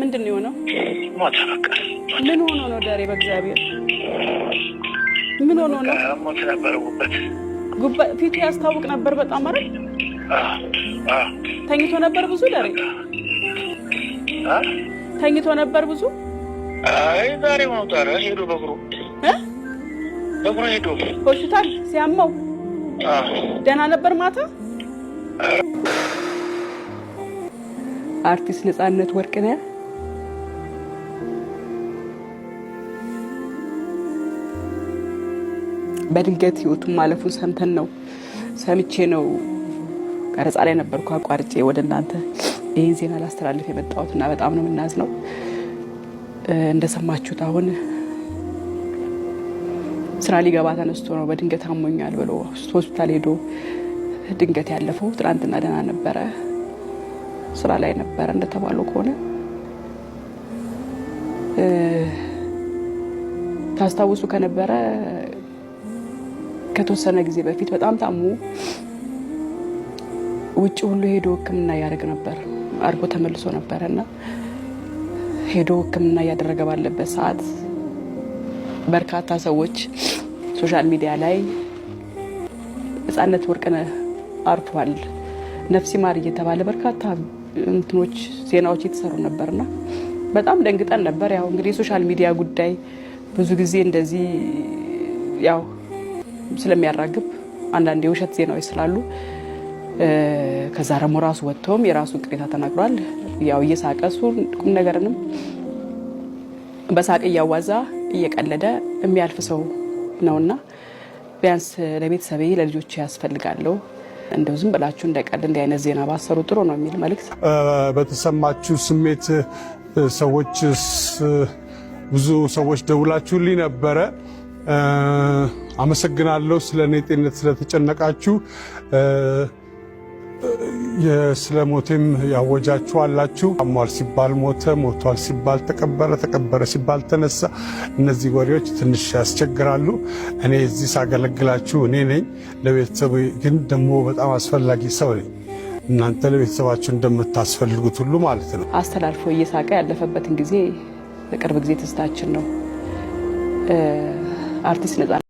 ምንድን ነው የሆነው? ሞተ በቃ። ምን ሆኖ ነው ዳሬ? በእግዚአብሔር ምን ሆኖ ነው? ሞት ነበር። ጉበት ፊቱ ያስታውቅ ነበር በጣም አይደል? ተኝቶ ነበር ብዙ ዳሬ? ተኝቶ ነበር ብዙ? አይ ዛሬ ሞታረ ሄዶ በእግሩ ሄዶ ሆስፒታል ሲያመው ደህና ነበር ማታ። አርቲስት ነጻነት ወርቅነህ በድንገት ህይወቱን ማለፉን ሰምቼ ነው ቀረጻ ላይ ነበርኩ አቋርጬ ወደ እናንተ ይህን ዜና ላስተላልፍ የመጣሁትና በጣም ነው የምናዝነው። እንደሰማችሁት አሁን ስራ ሊገባ ተነስቶ ነው በድንገት አሞኛል ብሎ ሆስፒታል ሄዶ ድንገት ያለፈው። ትናንትና ደህና ነበረ፣ ስራ ላይ ነበረ እንደተባለው ከሆነ። ታስታውሱ ከነበረ ከተወሰነ ጊዜ በፊት በጣም ታሞ ውጭ ሁሉ ሄዶ ሕክምና ያደርግ ነበር አርጎ ተመልሶ ነበርና ሄዶ ሕክምና ያደረገ ባለበት ሰዓት በርካታ ሰዎች ሶሻል ሚዲያ ላይ ነጻነት ወርቅነህ አርፏል ነፍሲ ማር እየተባለ በርካታ እንትኖች ዜናዎች እየተሰሩ ነበርና በጣም ደንግጠን ነበር። ያው እንግዲህ ሶሻል ሚዲያ ጉዳይ ብዙ ጊዜ እንደዚህ ያው ስለሚያራግብ አንዳንድ የውሸት ዜናዎች ስላሉ ከዛ ደግሞ ራሱ ወጥቶም የራሱ ቅሬታ ተናግሯል። ያው እየሳቀሱ ቁም ነገርንም በሳቅ እያዋዛ እየቀለደ የሚያልፍ ሰው ነውና ቢያንስ ለቤተሰቤ ለልጆቼ ያስፈልጋለሁ እንደው ዝም ብላችሁ እንዳይቀልድ እንዲህ አይነት ዜና ባሰሩ ጥሩ ነው የሚል መልእክት። በተሰማችሁ ስሜት ሰዎች ብዙ ሰዎች ደውላችሁልኝ ነበረ። አመሰግናለሁ። ስለኔ ጤንነት ስለተጨነቃችሁ ስለ ሞቴም ያወጃችሁ አላችሁ። አሟል ሲባል ሞተ፣ ሞቷል ሲባል ተቀበረ፣ ተቀበረ ሲባል ተነሳ። እነዚህ ወሬዎች ትንሽ ያስቸግራሉ። እኔ እዚህ ሳገለግላችሁ እኔ ነኝ፣ ለቤተሰብ ግን ደግሞ በጣም አስፈላጊ ሰው ነኝ። እናንተ ለቤተሰባችሁ እንደምታስፈልጉት ሁሉ ማለት ነው። አስተላልፎ እየሳቀ ያለፈበትን ጊዜ በቅርብ ጊዜ ትዝታችን ነው። አርቲስት ነጻነት